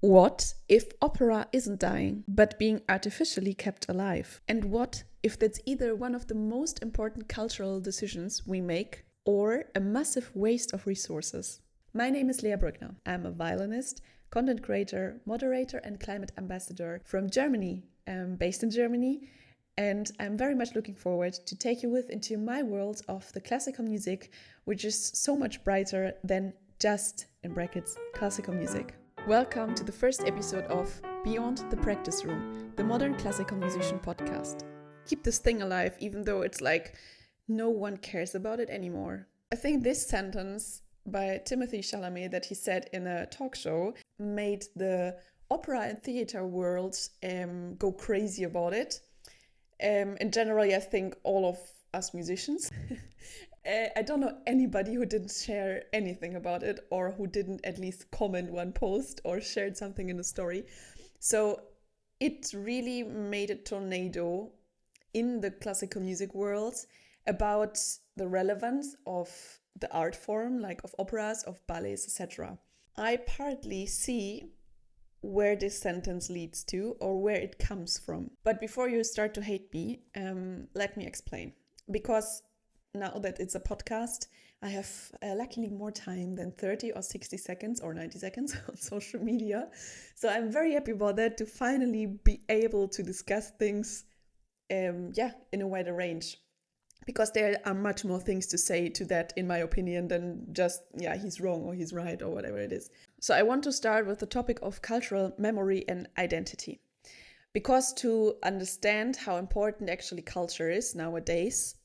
What if opera isn't dying, but being artificially kept alive? And what if that's either one of the most important cultural decisions we make or a massive waste of resources? My name is Lea.1. I'm a violinist, content creator, moderator, and climate ambassador from Germany, based in Germany. And I'm very much looking forward to take you into my world of the classical music, which is so much brighter than just, in brackets, classical music. Welcome to the first episode of Beyond the Practice Room, the modern classical musician podcast. Keep this thing alive, even though it's like no one cares about it anymore. I think this sentence by Timothée Chalamet that he said in a talk show made the opera and theater world go crazy about it. And generally, I think all of us musicians. I don't know anybody who didn't share anything about it or who didn't at least comment one post or shared something in a story. So it really made a tornado in the classical music world about the relevance of the art form, like of operas, of ballets, etc. I partly see where this sentence leads to or where it comes from. But before you start to hate me, let me explain. Because now that it's a podcast, I have luckily more time than 30 or 60 seconds or 90 seconds on social media. So I'm very happy about that, to finally be able to discuss things in a wider range. Because there are much more things to say to that, in my opinion, than just, he's wrong or he's right or whatever it is. So I want to start with the topic of cultural memory and identity. Because to understand how important actually culture is nowadays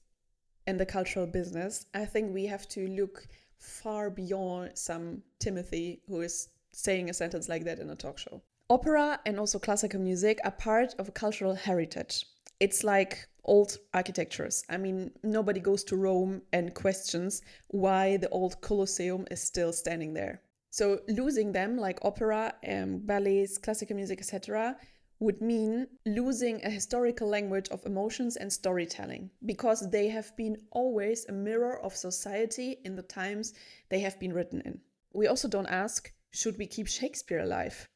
in the cultural business, I think we have to look far beyond some Timothy who is saying a sentence like that in a talk show. Opera and also classical music are part of a cultural heritage. It's like old architectures. I mean, nobody goes to Rome and questions why the old Colosseum is still standing there. So losing them, like opera, ballets, classical music, etc., would mean losing a historical language of emotions and storytelling, because they have been always a mirror of society in the times they have been written in. We also don't ask, should we keep Shakespeare alive?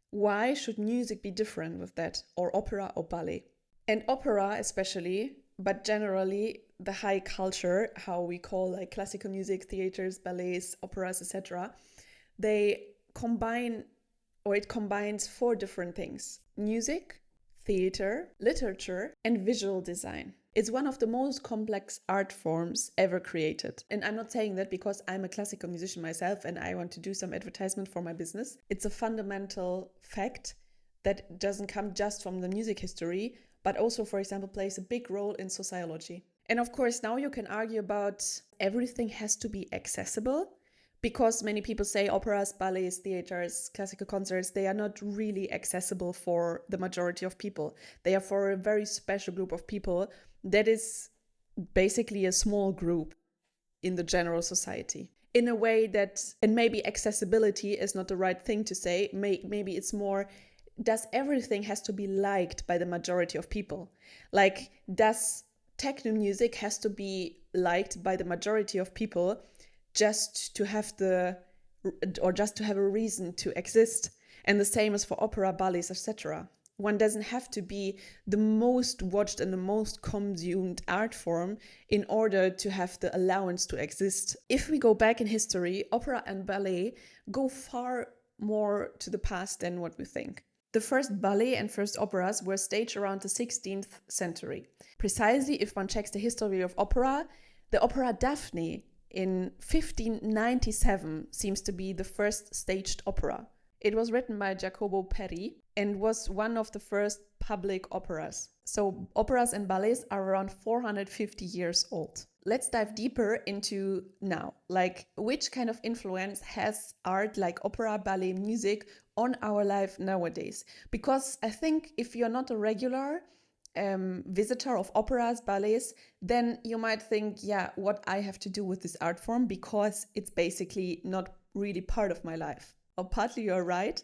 Why should music be different with that, or opera or ballet? And opera especially, but generally the high culture, how we call like classical music, theaters, ballets, operas, etc., it combines four different things: music, theater, literature, and visual design. It's one of the most complex art forms ever created. And I'm not saying that because I'm a classical musician myself and I want to do some advertisement for my business. It's a fundamental fact that doesn't come just from the music history, but also, for example, plays a big role in sociology. And of course, now you can argue about everything has to be accessible, because many people say operas, ballets, theaters, classical concerts, they are not really accessible for the majority of people. They are for a very special group of people that is basically a small group in the general society. In a way that, and maybe accessibility is not the right thing to say, maybe it's more, does everything has to be liked by the majority of people? Like, does techno music has to be liked by the majority of people just to have a reason to exist? And the same is for opera, ballets, etc. One doesn't have to be the most watched and the most consumed art form in order to have the allowance to exist. If we go back in history, opera and ballet go far more to the past than what we think. The first ballet and first operas were staged around the 16th century. Precisely, if one checks the history of opera, the opera Daphne in 1597 seems to be the first staged opera. It was written by Jacopo Peri and was one of the first public operas. So operas and ballets are around 450 years old. Let's dive deeper into now, like which kind of influence has art like opera, ballet, music on our life nowadays? Because I think if you're not a regular visitor of operas, ballets, then you might think, what I have to do with this art form, because it's basically not really part of my life. Or partly you're right,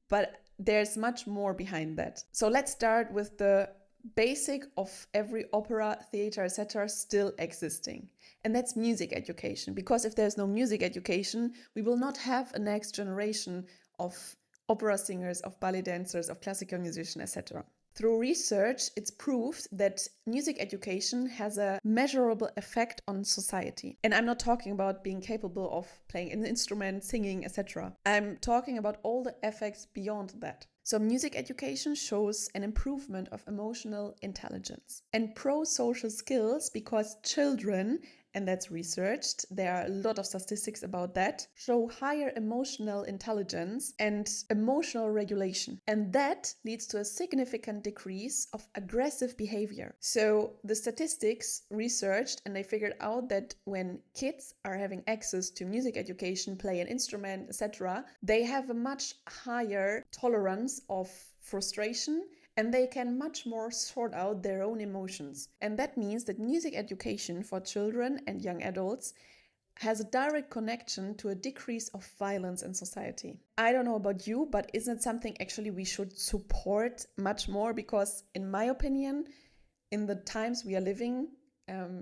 but there's much more behind that. So let's start with the basic of every opera, theater, etc. still existing. And that's music education. Because if there's no music education, we will not have a next generation of opera singers, of ballet dancers, of classical musicians, etc. Through research, it's proved that music education has a measurable effect on society. And I'm not talking about being capable of playing an instrument, singing, etc. I'm talking about all the effects beyond that. So music education shows an improvement of emotional intelligence and pro-social skills because children, and that's researched, there are a lot of statistics about that, show higher emotional intelligence and emotional regulation. And that leads to a significant decrease of aggressive behavior. So the statistics researched, and they figured out that when kids are having access to music education, play an instrument, etc., they have a much higher tolerance of frustration, and they can much more sort out their own emotions. And that means that music education for children and young adults has a direct connection to a decrease of violence in society. I don't know about you, but isn't it something actually we should support much more? Because in my opinion, in the times we are living,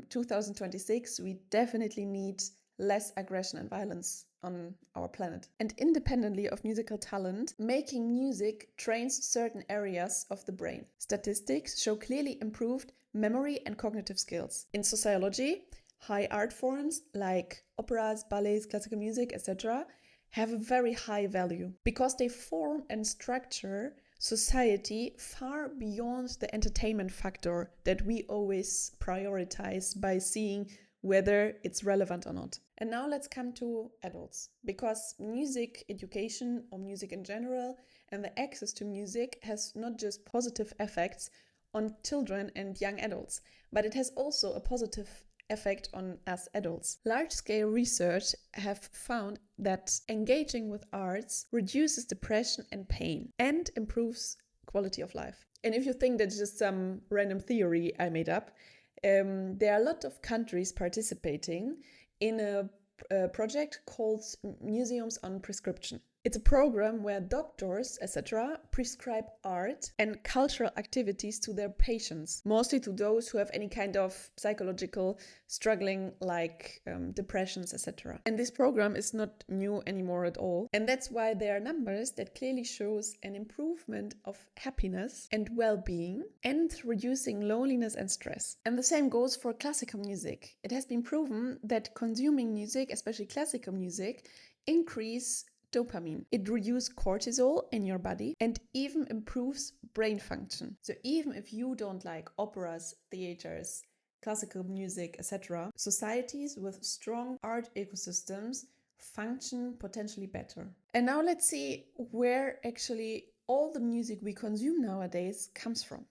2026, we definitely need less aggression and violence on our planet. And independently of musical talent, making music trains certain areas of the brain. Statistics show clearly improved memory and cognitive skills. In sociology, high art forms like operas, ballets, classical music, etc., have a very high value because they form and structure society far beyond the entertainment factor that we always prioritize by seeing whether it's relevant or not. And now let's come to adults, because music education or music in general and the access to music has not just positive effects on children and young adults, but it has also a positive effect on us adults. Large-scale research have found that engaging with arts reduces depression and pain and improves quality of life. And if you think that's just some random theory I made up, there are a lot of countries participating in a project called Museums on Prescription. It's a program where doctors, etc., prescribe art and cultural activities to their patients, mostly to those who have any kind of psychological struggling like depressions, etc. And this program is not new anymore at all. And that's why there are numbers that clearly shows an improvement of happiness and well-being and reducing loneliness and stress. And the same goes for classical music. It has been proven that consuming music, especially classical music, increase dopamine. It reduces cortisol in your body and even improves brain function. So even if you don't like operas, theaters, classical music, etc., societies with strong art ecosystems function potentially better. And now let's see where actually all the music we consume nowadays comes from.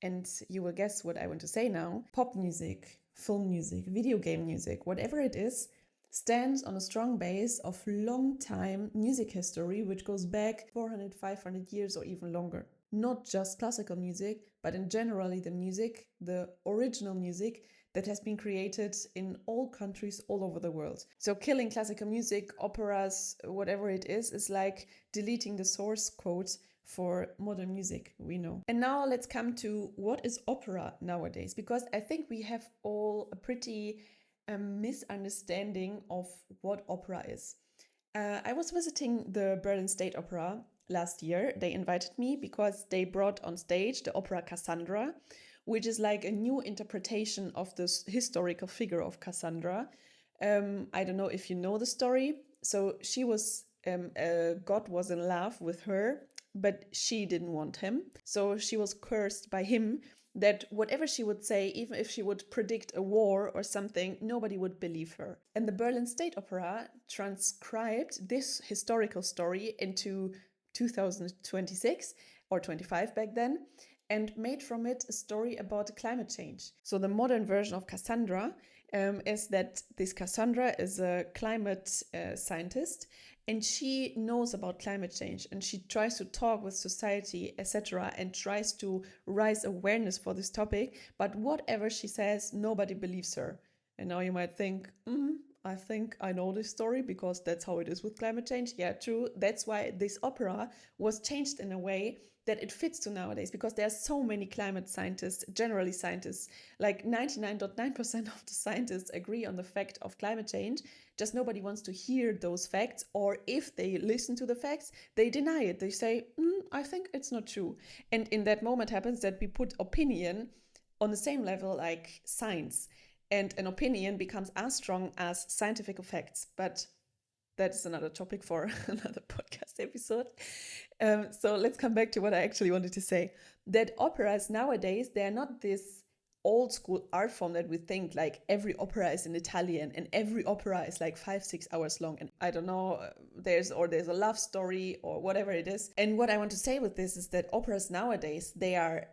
And you will guess what I want to say now. Pop music, film music, video game music, whatever it is, stands on a strong base of long-time music history, which goes back 400, 500 years or even longer. Not just classical music, but in generally the music, the original music that has been created in all countries all over the world. So killing classical music, operas, whatever it is like deleting the source code for modern music, we know. And now let's come to what is opera nowadays, because I think we have all a pretty misunderstanding of what opera is. I was visiting the Berlin State Opera last year. They invited me because they brought on stage the opera Cassandra, which is like a new interpretation of this historical figure of Cassandra. I don't know if you know the story. So she was, God was in love with her, but she didn't want him. So she was cursed by him that whatever she would say, even if she would predict a war or something, nobody would believe her. And the Berlin State Opera transcribed this historical story into 2026 or 25 back then, and made from it a story about climate change. So the modern version of Cassandra is that this Cassandra is a climate scientist, and she knows about climate change, and she tries to talk with society, etc., and tries to raise awareness for this topic. But whatever she says, nobody believes her. And now you might think, I think I know this story because that's how it is with climate change. Yeah, true. That's why this opera was changed in a way that it fits to nowadays, because there are so many climate scientists, generally scientists, like 99.9% of the scientists agree on the fact of climate change. Just nobody wants to hear those facts, or if they listen to the facts, they deny it. They say, I think it's not true. And in that moment happens that we put opinion on the same level like science, and an opinion becomes as strong as scientific facts. But that is another topic for another podcast episode. So let's come back to what I actually wanted to say. That operas nowadays, they're not this old school art form that we think like every opera is in Italian and every opera is like 5-6 hours long. And I don't know, there's a love story or whatever it is. And what I want to say with this is that operas nowadays, they are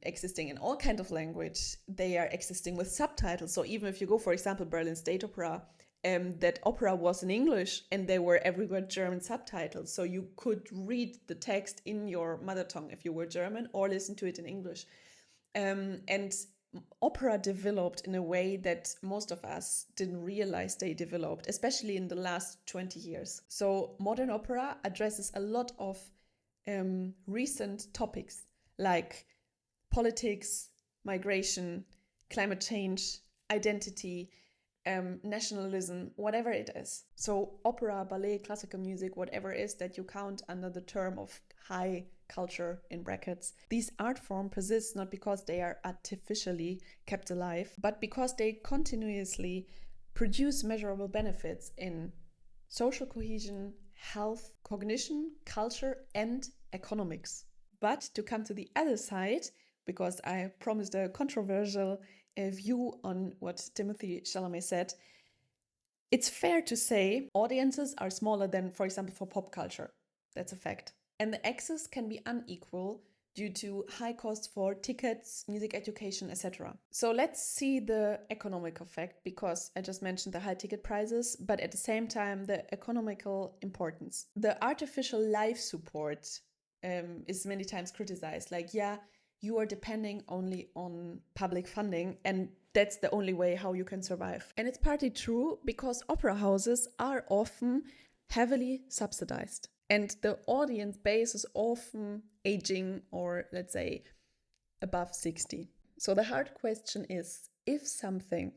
existing in all kinds of language. They are existing with subtitles. So even if you go, for example, Berlin State Opera, that opera was in English and there were everywhere German subtitles. So you could read the text in your mother tongue if you were German, or listen to it in English. And opera developed in a way that most of us didn't realize they developed, especially in the last 20 years. So modern opera addresses a lot of recent topics like politics, migration, climate change, identity, nationalism, whatever it is. So opera, ballet, classical music, whatever it is that you count under the term of high culture in brackets. These art forms persist not because they are artificially kept alive, but because they continuously produce measurable benefits in social cohesion, health, cognition, culture, and economics. But to come to the other side, because I promised a controversial view on what Timothée Chalamet said, it's fair to say audiences are smaller than, for example, for pop culture. That's a fact. And the access can be unequal due to high costs for tickets, music education, etc. So let's see the economic effect, because I just mentioned the high ticket prices, but at the same time, the economical importance. The artificial life support is many times criticized. Like, yeah, you are depending only on public funding, and that's the only way how you can survive. And it's partly true, because opera houses are often heavily subsidized. And the audience base is often aging, or let's say above 60. So the hard question is, if something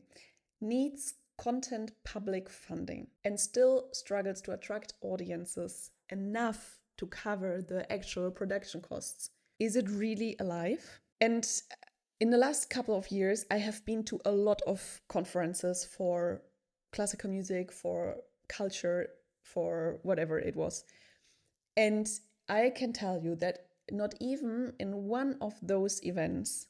needs content public funding and still struggles to attract audiences enough to cover the actual production costs, is it really alive? And in the last couple of years, I have been to a lot of conferences for classical music, for culture, for whatever it was. And I can tell you that not even in one of those events,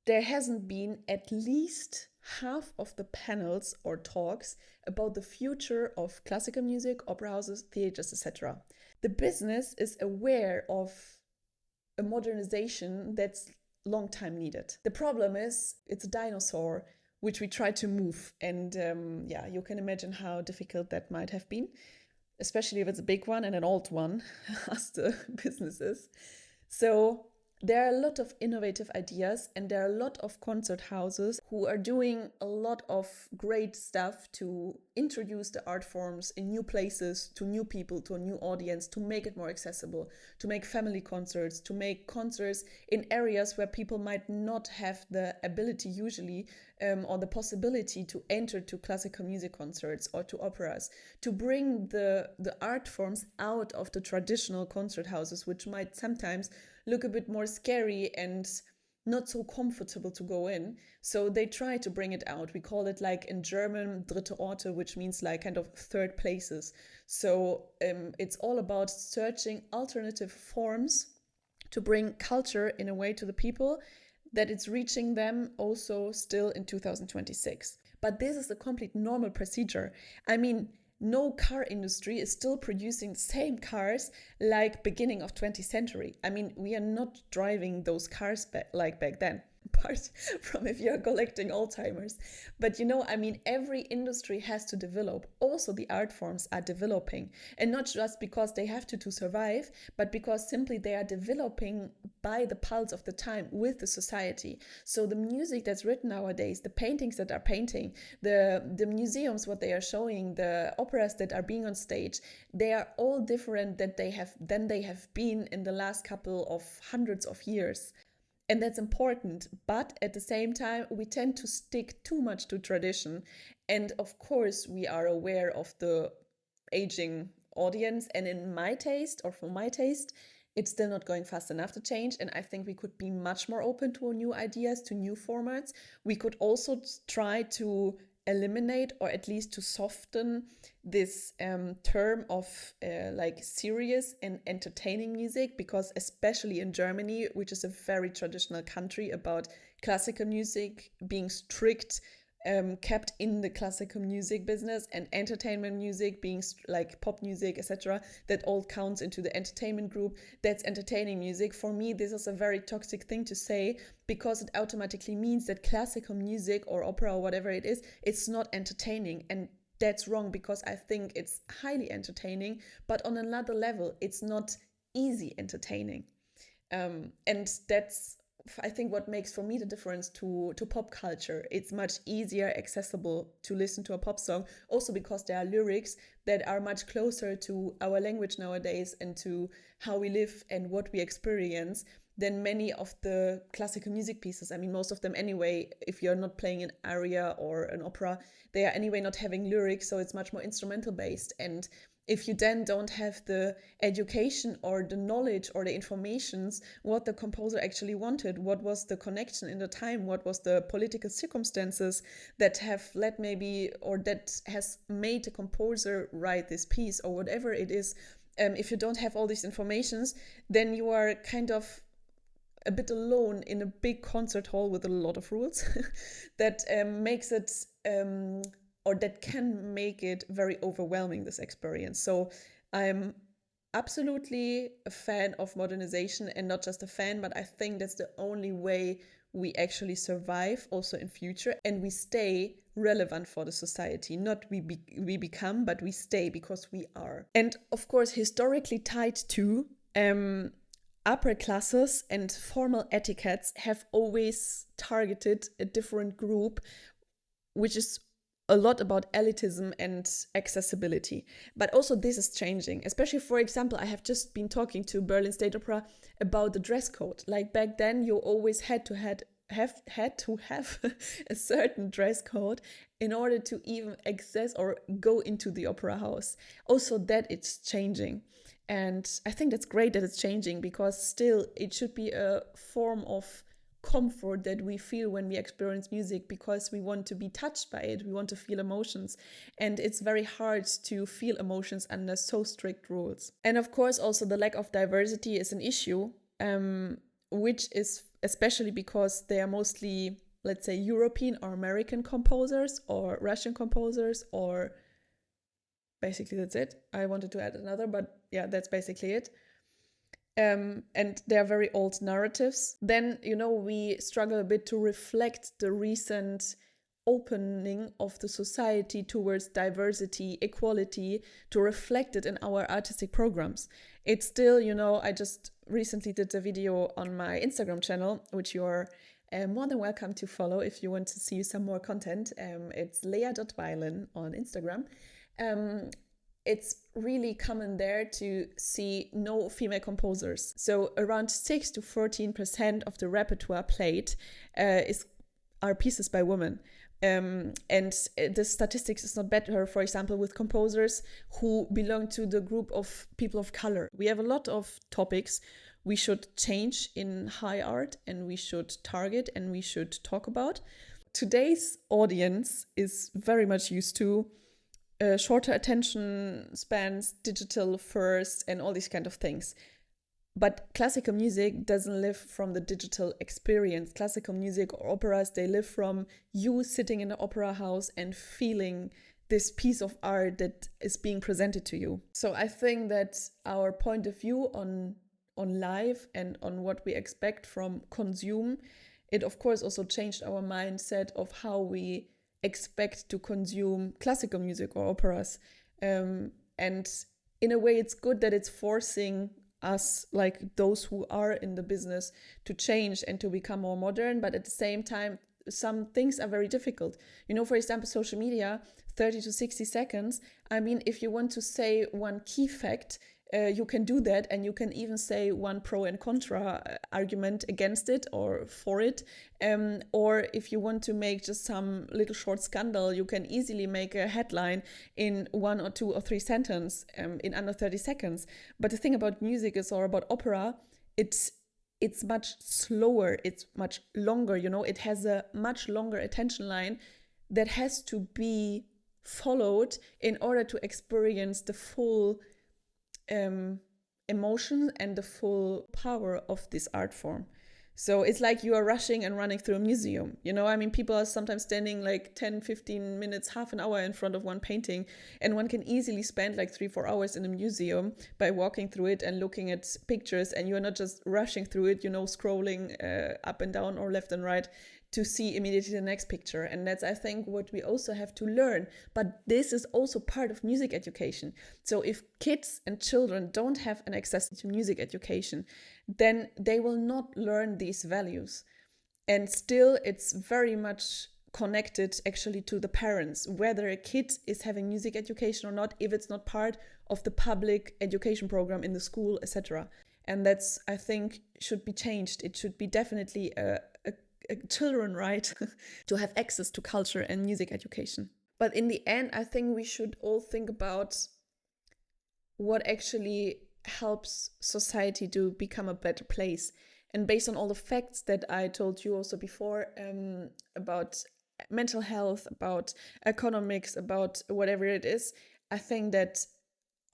there hasn't been at least half of the panels or talks about the future of classical music, opera houses, theaters, etc. The business is aware of a modernization that's long time needed. The problem is it's a dinosaur which we try to move, and you can imagine how difficult that might have been, especially if it's a big one and an old one, as the business is. So there are a lot of innovative ideas, and there are a lot of concert houses who are doing a lot of great stuff to introduce the art forms in new places, to new people, to a new audience, to make it more accessible, to make family concerts, to make concerts in areas where people might not have the ability usually or the possibility to enter to classical music concerts or to operas, to bring the art forms out of the traditional concert houses, which might sometimes look a bit more scary and not so comfortable to go in. So they try to bring it out. We call it, like in German, dritte Orte, which means like kind of third places. So it's all about searching alternative forms to bring culture in a way to the people that it's reaching them also still in 2026. But this is a complete normal procedure. I mean, no car industry is still producing the same cars like beginning of 20th century. I mean, we are not driving those cars like back then, apart from if you're collecting Alzheimer's. But I mean, every industry has to develop. Also, the art forms are developing. And not just because they have to survive, but because simply they are developing by the pulse of the time with the society. So the music that's written nowadays, the paintings that are painting, the museums, what they are showing, the operas that are being on stage, they are all different than they have been in the last couple of hundreds of years. And that's important, but at the same time we tend to stick too much to tradition. And of course we are aware of the aging audience, and in my taste, or for my taste, it's still not going fast enough to change. And I think we could be much more open to new ideas, to new formats. We could also try to eliminate, or at least to soften, this term of like serious and entertaining music, because especially in Germany, which is a very traditional country about classical music being strict, kept in the classical music business, and entertainment music being like pop music, etc., that all counts into the entertainment group. That's entertaining music. For me, this is a very toxic thing to say, because it automatically means that classical music or opera or whatever it is, it's not entertaining. And that's wrong, because I think it's highly entertaining, but on another level, it's not easy entertaining. And that's, I think, what makes for me the difference to pop culture. It's much easier accessible to listen to a pop song, also because there are lyrics that are much closer to our language nowadays and to how we live and what we experience than many of the classical music pieces. I mean, most of them anyway, if you're not playing an aria or an opera, they are anyway not having lyrics, so it's much more instrumental based. And if you then don't have the education or the knowledge or the informations what the composer actually wanted, what was the connection in the time, what was the political circumstances that have led maybe, or that has made the composer write this piece or whatever it is, if you don't have all these informations, then you are kind of a bit alone in a big concert hall with a lot of rules that makes it or that can make it very overwhelming, this experience. So I'm absolutely a fan of modernization, and not just a fan, but I think that's the only way we actually survive also in future, and we stay relevant for the society. Not we become, but we stay because we are. And of course, historically tied to upper classes and formal etiquettes have always targeted a different group, which is a lot about elitism and accessibility. But also this is changing. Especially, for example, I have just been talking to Berlin State Opera about the dress code. Like back then, you always had to have a certain dress code in order to even access or go into the opera house. Also, that it's changing. And I think that's great that it's changing, because still it should be a form of comfort that we feel when we experience music, because we want to be touched by it, we want to feel emotions, and it's very hard to feel emotions under so strict rules. And of course also the lack of diversity is an issue, which is especially because they are mostly, let's say, European or American composers or Russian composers, or basically that's it. I wanted to add another, but yeah, that's basically it. And they are very old narratives. Then, we struggle a bit to reflect the recent opening of the society towards diversity, equality, to reflect it in our artistic programs. It's still, I just recently did a video on my Instagram channel, which you're more than welcome to follow if you want to see some more content. It's lea.violin on Instagram. It's really common there to see no female composers. So around 6 to 14% of the repertoire played are pieces by women. And the statistics is not better, for example, with composers who belong to the group of people of color. We have a lot of topics we should change in high art, and we should target, and we should talk about. Today's audience is very much used to shorter attention spans, digital first, and all these kind of things. But classical music doesn't live from the digital experience. Classical music or operas, they live from you sitting in the opera house and feeling this piece of art that is being presented to you. So I think that our point of view on life and on what we expect from consume, it of course also changed our mindset of how we expect to consume classical music or operas. And in a way, it's good that it's forcing us, like those who are in the business, to change and to become more modern. But at the same time, some things are very difficult. For example, social media, 30 to 60 seconds. I mean, if you want to say one key fact, you can do that, and you can even say one pro and contra argument against it or for it. Or if you want to make just some little short scandal, you can easily make a headline in 1 or 2 or 3 sentences in under 30 seconds. But the thing about music is, or about opera, it's much slower, it's much longer, it has a much longer attention line that has to be followed in order to experience the full emotion and the full power of this art form. So it's like you are rushing and running through a museum. I mean, people are sometimes standing like 10, 15 minutes, half an hour in front of one painting, and one can easily spend like 3-4 hours in a museum by walking through it and looking at pictures, and you're not just rushing through it, scrolling up and down or left and right to see immediately the next picture. And that's, I think, what we also have to learn. But this is also part of music education. So if kids and children don't have an access to music education, then they will not learn these values. And still, it's very much connected actually to the parents, whether a kid is having music education or not, if it's not part of the public education program in the school, etc. And that's, I think, should be changed. It should be definitely a children's right to have access to culture and music education. But in the end, I think we should all think about what actually helps society to become a better place. And based on all the facts that I told you also before, about mental health, about economics, about whatever it is, I think that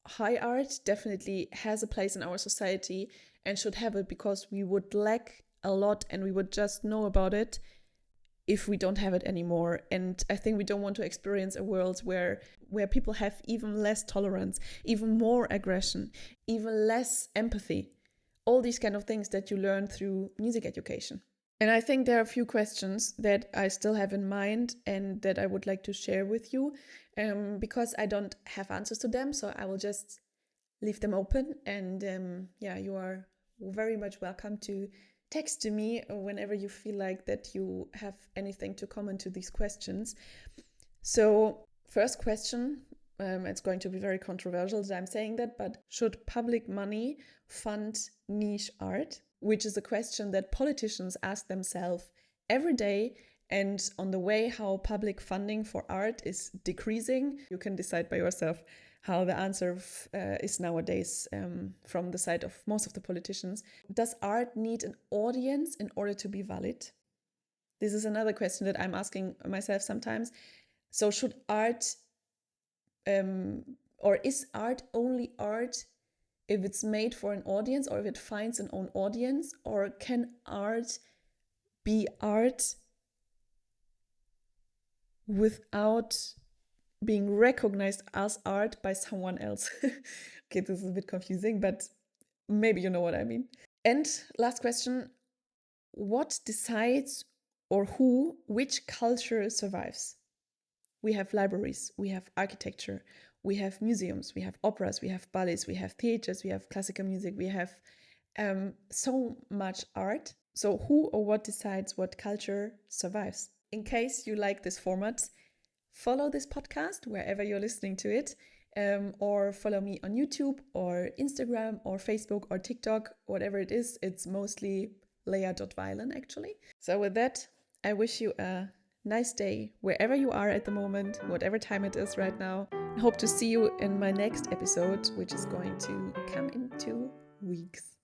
high art definitely has a place in our society and should have it, because we would lack a lot and we would just know about it if we don't have it anymore. And I think we don't want to experience a world where people have even less tolerance, even more aggression, even less empathy. All these kind of things that you learn through music education. And I think there are a few questions that I still have in mind and that I would like to share with you, because I don't have answers to them. So I will just leave them open. And you are very much welcome to text to me whenever you feel like that you have anything to comment to these questions. So first question, it's going to be very controversial that I'm saying that, but should public money fund niche art? Which is a question that politicians ask themselves every day. And on the way how public funding for art is decreasing, you can decide by yourself how the answer is nowadays from the side of most of the politicians. Does art need an audience in order to be valid? This is another question that I'm asking myself sometimes. So should art, or is art only art if it's made for an audience, or if it finds an own audience? Or can art be art without being recognized as art by someone else? Okay, this is a bit confusing, but maybe you know what I mean. And last question, what decides or which culture survives? We have libraries, we have architecture, we have museums, we have operas, we have ballets, we have theaters, we have classical music, we have so much art. So who or what decides what culture survives? In case you like this format, follow this podcast wherever you're listening to it, or follow me on YouTube or Instagram or Facebook or TikTok, whatever it is. It's mostly lea.violin actually. So with that, I wish you a nice day wherever you are at the moment, whatever time it is right now. I hope to see you in my next episode, which is going to come in 2 weeks.